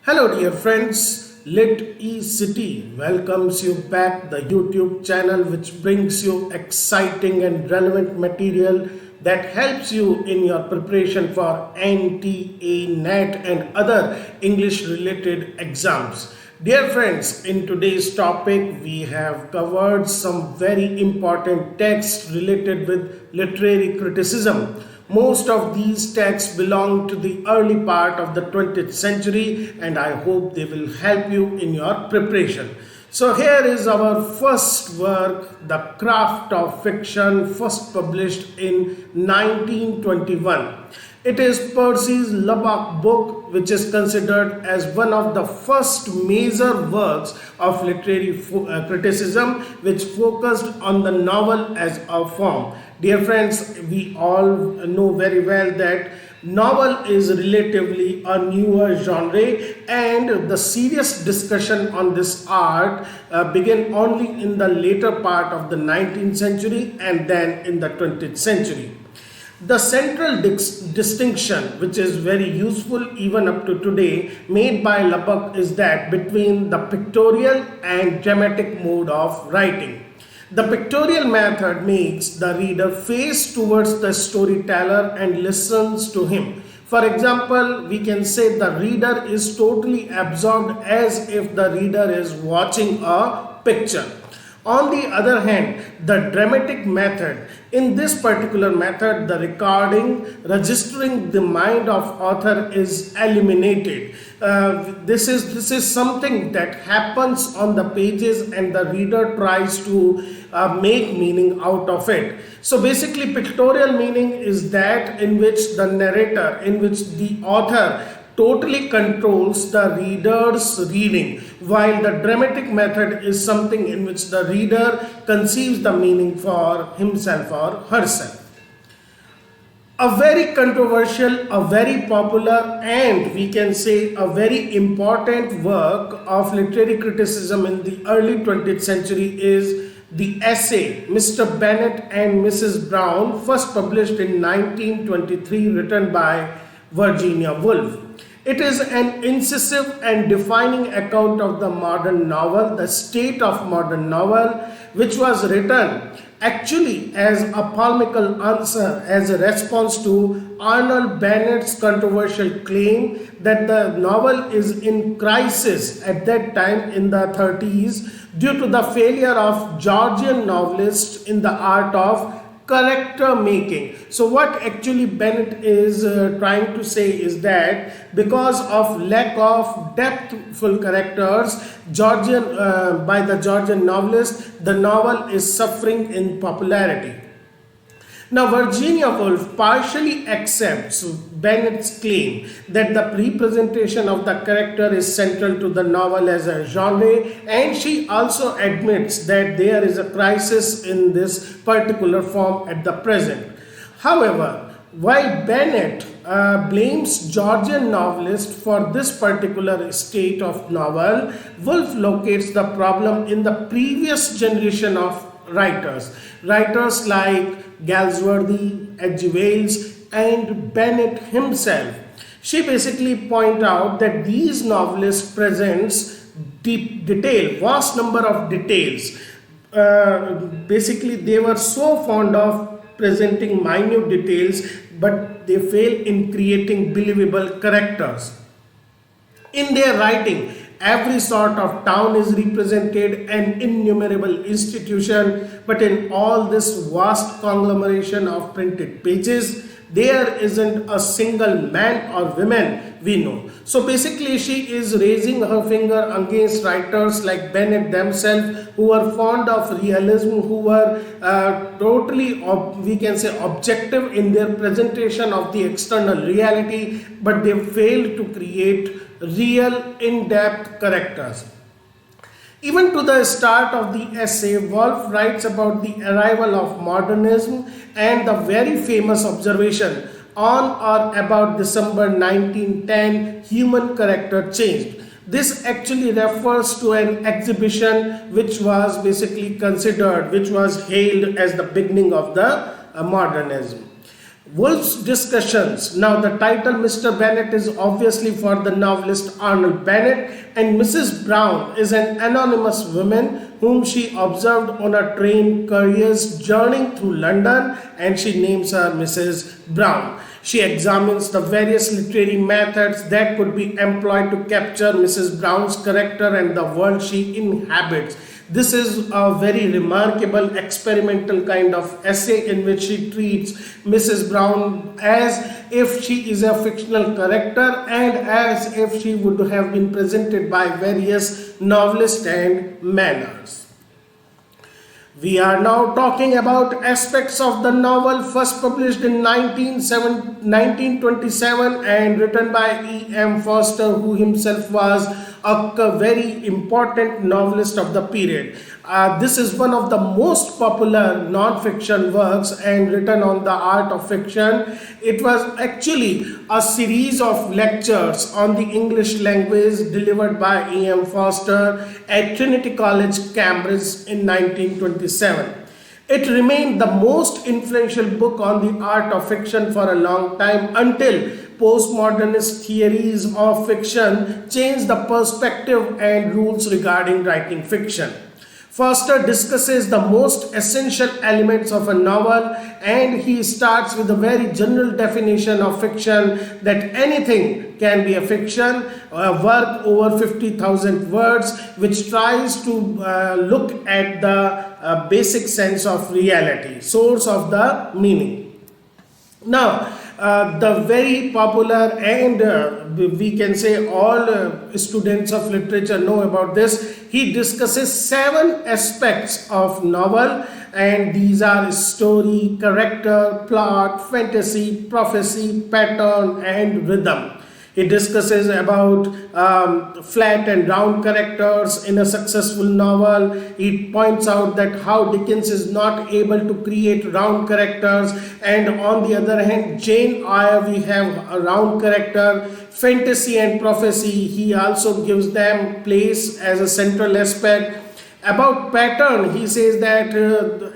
Hello dear friends, Lit E City welcomes you back, the YouTube channel which brings you exciting and relevant material that helps you in your preparation for NTA, NET and other English related exams. Dear friends, in today's topic we have covered some very important texts related with literary criticism. Most of these texts belong to the early part of the 20th century and I hope they will help you in your preparation. So here is our first work, The Craft of Fiction, first published in 1921. It is Percy's Lubbock book, which is considered as one of the first major works of literary criticism which focused on the novel as a form. Dear friends, we all know very well that novel is relatively a newer genre and the serious discussion on this art began only in the later part of the 19th century and then in the 20th century. The central distinction, which is very useful even up to today, made by Lubbock is that between the pictorial and dramatic mode of writing. The pictorial method makes the reader face towards the storyteller and listens to him. For example, we can say the reader is totally absorbed as if the reader is watching a picture. On the other hand, the dramatic method, in this particular method, the registering the mind of author is eliminated. This is something that happens on the pages and the reader tries to make meaning out of it. So basically pictorial meaning is that in which the narrator, in which the author totally controls the reader's reading, while the dramatic method is something in which the reader conceives the meaning for himself or herself. A very controversial, a very popular and we can say a very important work of literary criticism in the early 20th century is the essay Mr. Bennet and Mrs. Brown, first published in 1923, written by Virginia Woolf. It is an incisive and defining account of the modern novel, the state of modern novel, which was written actually as a polemical answer, as a response to Arnold Bennett's controversial claim that the novel is in crisis at that time in the 30s due to the failure of Georgian novelists in the art of character making. So what actually Bennett is trying to say is that because of lack of depthful characters by the Georgian novelists, the novel is suffering in popularity. Now Virginia Woolf partially accepts Bennett's claim that the representation of the character is central to the novel as a genre, and she also admits that there is a crisis in this particular form at the present. However, while Bennett blames Georgian novelists for this particular state of novel, Woolf locates the problem in the previous generation of writers like Galsworthy, H.G. Wells and Bennett himself. She basically points out that these novelists presents vast number of details. Basically they were so fond of presenting minute details, but they fail in creating believable characters. In their writing, every sort of town is represented, an innumerable institution, but in all this vast conglomeration of printed pages, there isn't a single man or woman we know. So basically she is raising her finger against writers like Bennett themselves, who were fond of realism, who were totally, we can say, objective in their presentation of the external reality, but they failed to create real in-depth characters. Even to the start of the essay, Woolf writes about the arrival of modernism and the very famous observation, on or about December 1910, human character changed. This actually refers to an exhibition which was basically considered, which was hailed as the beginning of the modernism. Woolf's discussions. Now, the title Mr. Bennet is obviously for the novelist Arnold Bennett, and Mrs. Brown is an anonymous woman whom she observed on a train carrier's journey through London, and she names her Mrs. Brown. She examines the various literary methods that could be employed to capture Mrs. Brown's character and the world she inhabits. This is a very remarkable experimental kind of essay in which she treats Mrs. Brown as if she is a fictional character and as if she would have been presented by various novelists and manners. We are now talking about aspects of the novel, first published in 1927 and written by E.M. Forster, who himself was a very important novelist of the period. This is one of the most popular non-fiction works and written on the art of fiction. It was actually a series of lectures on the English language delivered by E.M. Forster at Trinity College, Cambridge in 1927. It remained the most influential book on the art of fiction for a long time until postmodernist theories of fiction changed the perspective and rules regarding writing fiction. Forster discusses the most essential elements of a novel, and he starts with a very general definition of fiction, that anything can be a fiction, a work over 50,000 words, which tries to look at the basic sense of reality, source of the meaning. Now, the very popular and we can say all students of literature know about this. He discusses 7 aspects of novel, and these are story, character, plot, fantasy, prophecy, pattern, and rhythm. He discusses about flat and round characters in a successful novel. He points out that how Dickens is not able to create round characters, and on the other hand, Jane Eyre, we have a round character. Fantasy and prophecy, he also gives them place as a central aspect. About pattern, he says that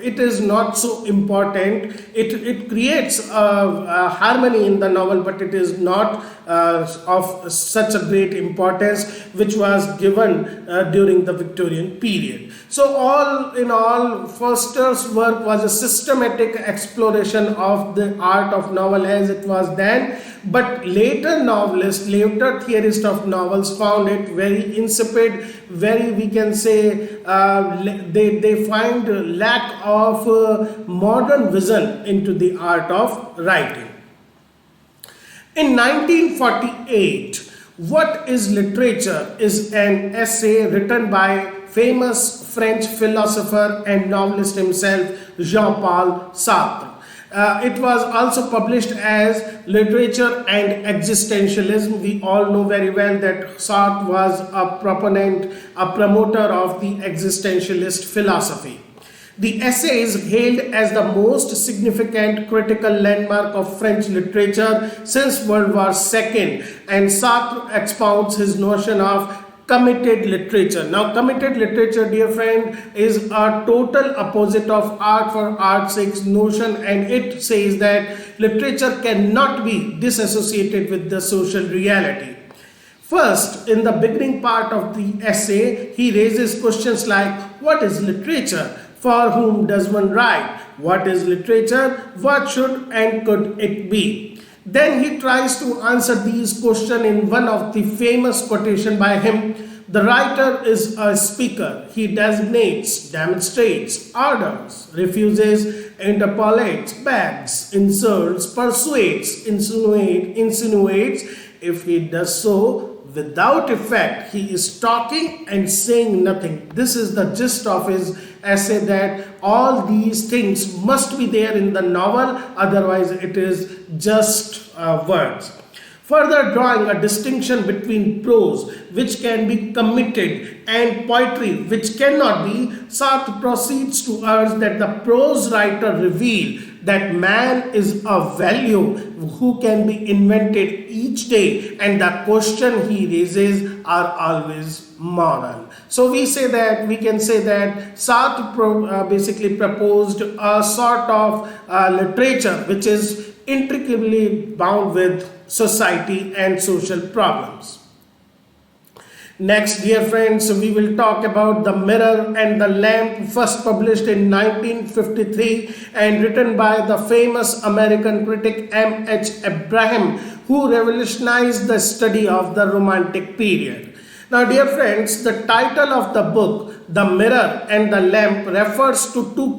it is not so important. It creates a harmony in the novel, but it is not of such a great importance, which was given during the Victorian period. So all in all, Forster's work was a systematic exploration of the art of novel as it was then, but later novelists, later theorists of novels found it very insipid, very, we can say, they find lack of modern vision into the art of writing. In 1948, What is Literature is an essay written by famous French philosopher and novelist himself, Jean-Paul Sartre. It was also published as Literature and Existentialism. We all know very well that Sartre was a proponent, a promoter of the existentialist philosophy. The essay is hailed as the most significant critical landmark of French literature since World War II, and Sartre expounds his notion of committed literature. Now, committed literature, dear friend, is a total opposite of art for art's sake notion, and it says that literature cannot be disassociated with the social reality. First, in the beginning part of the essay, he raises questions like, what is literature? For whom does one write? What is literature? What should and could it be? Then he tries to answer these questions in one of the famous quotation by him. The writer is a speaker. He designates, demonstrates, orders, refuses, interpolates, begs, inserts, persuades, insinuates. If he does so without effect, he is talking and saying nothing. This is the gist of his essay, that all these things must be there in the novel, otherwise it is just words. Further drawing a distinction between prose, which can be committed, and poetry, which cannot be, Sartre proceeds to urge that the prose writer reveal that man is a value who can be invented each day, and the question he raises are always moral. So we can say that Sartre basically proposed a sort of literature which is intricately bound with society and social problems. Next, dear friends, we will talk about The Mirror and the Lamp, first published in 1953 and written by the famous American critic M.H. Abraham, who revolutionized the study of the Romantic period. Now, dear friends, the title of the book, The Mirror and the Lamp, refers to two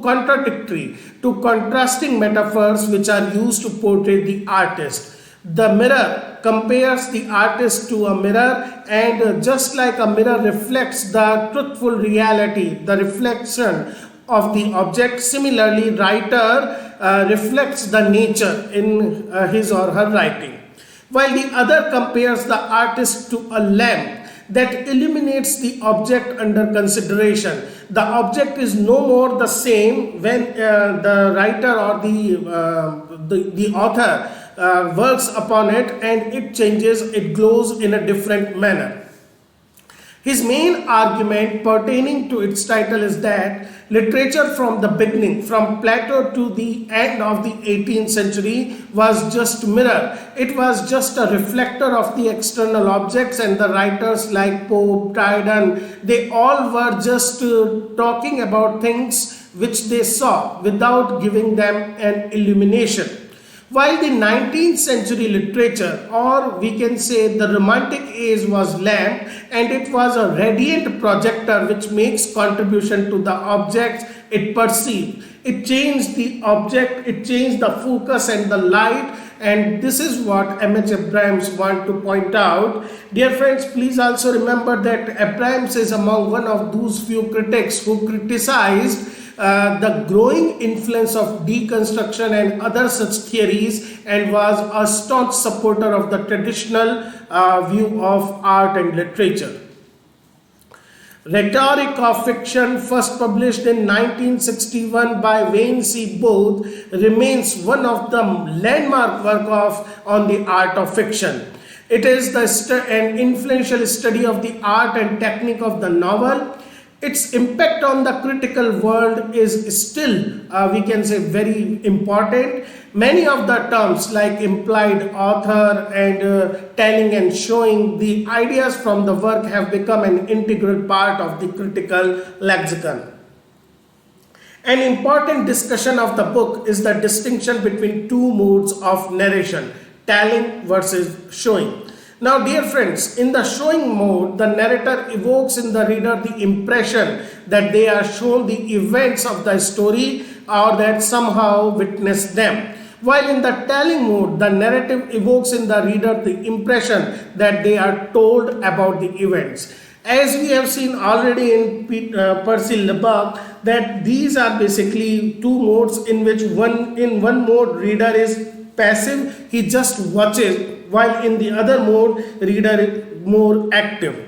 contrasting metaphors which are used to portray the artist. The mirror compares the artist to a mirror, and just like a mirror reflects the truthful reality, the reflection of the object, similarly writer reflects the nature in his or her writing, while the other compares the artist to a lamp that illuminates the object under consideration. The object is no more the same when the writer or the author works upon it, and it changes, it glows in a different manner. His main argument pertaining to its title is that literature from the beginning, from Plato to the end of the 18th century, was just mirror. It was just a reflector of the external objects, and the writers like Pope, Dryden, they all were just talking about things which they saw without giving them an illumination. While the 19th century literature, or we can say the Romantic age, was lamp, and it was a radiant projector which makes contribution to the objects it perceived. It changed the object, it changed the focus and the light, and this is what M.H. Abrahams want to point out. Dear friends, please also remember that Abrahams is among one of those few critics who criticized the growing influence of deconstruction and other such theories, and was a staunch supporter of the traditional view of art and literature. Rhetoric of Fiction, first published in 1961 by Wayne C. Booth, remains one of the landmark work on the art of fiction. It is an influential study of the art and technique of the novel. Its impact on the critical world is still, we can say, very important. Many of the terms like implied author and telling and showing, the ideas from the work have become an integral part of the critical lexicon. An important discussion of the book is the distinction between two modes of narration, telling versus showing. Now, dear friends, in the showing mode, the narrator evokes in the reader the impression that they are shown the events of the story or that somehow witness them. While in the telling mode, the narrative evokes in the reader the impression that they are told about the events. As we have seen already in Percy Lubbock, that these are basically two modes in which in one mode reader is passive, he just watches, while in the other mode reader is more active.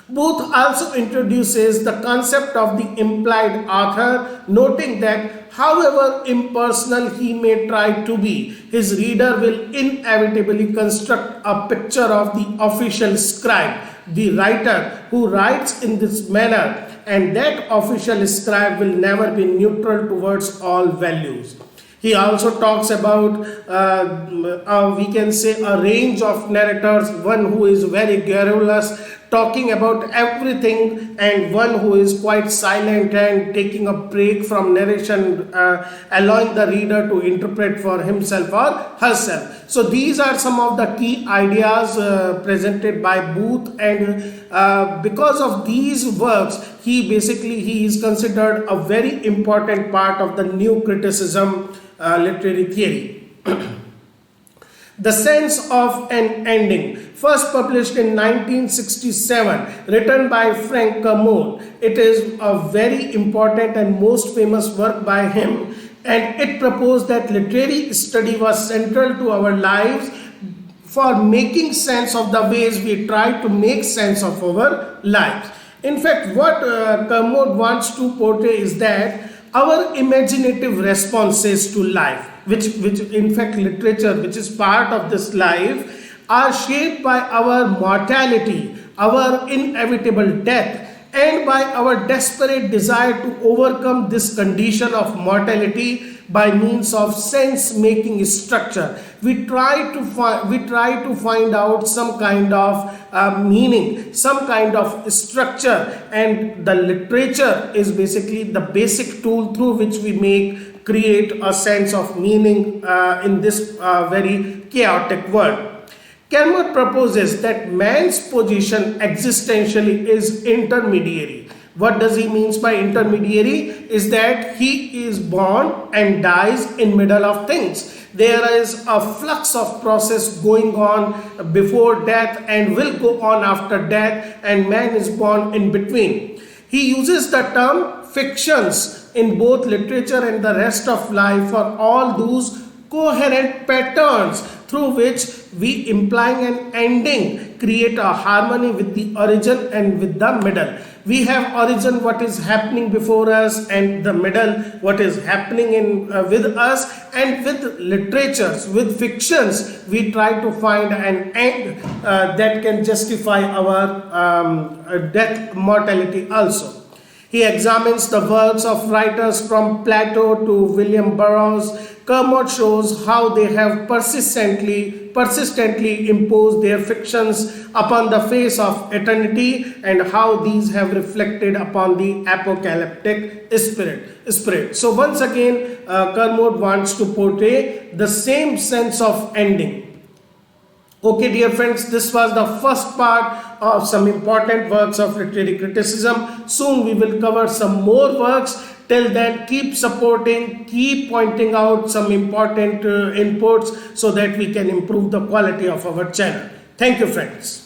Booth also introduces the concept of the implied author, noting that however impersonal he may try to be, his reader will inevitably construct a picture of the official scribe, the writer who writes in this manner, and that official scribe will never be neutral towards all values. He also talks about, we can say, a range of narrators, one who is very garrulous, talking about everything, and one who is quite silent and taking a break from narration, allowing the reader to interpret for himself or herself. So these are some of the key ideas presented by Booth, and because of these works, he is considered a very important part of the new criticism literary theory. The Sense of an Ending, first published in 1967, written by Frank Kermode. It is a very important and most famous work by him, and it proposed that literary study was central to our lives for making sense of the ways we try to make sense of our lives. In fact, what Kermode wants to portray is that our imaginative responses to life, which in fact literature, which is part of this life, are shaped by our mortality, our inevitable death, and by our desperate desire to overcome this condition of mortality by means of sense-making structure. We try to find out some kind of meaning, some kind of structure, and the literature is basically the basic tool through which we create a sense of meaning in this very chaotic world. Kermode proposes that man's position existentially is intermediary. What does he mean by intermediary? Is that he is born and dies in middle of things. There is a flux of process going on before death and will go on after death, and man is born in between. He uses the term fictions in both literature and the rest of life for all those coherent patterns through which we, implying an ending, create a harmony with the origin and with the middle. We have origin, what is happening before us, and the middle, what is happening with us, and with literatures, with fictions, we try to find an end that can justify our death mortality also. He examines the works of writers from Plato to William Burroughs. Kermode shows how they have persistently imposed their fictions upon the face of eternity, and how these have reflected upon the apocalyptic spirit. So once again, Kermode wants to portray the same sense of ending. Okay, dear friends, this was the first part of some important works of literary criticism. Soon we will cover some more works. Till then, keep supporting, keep pointing out some important inputs so that we can improve the quality of our channel. Thank you, friends.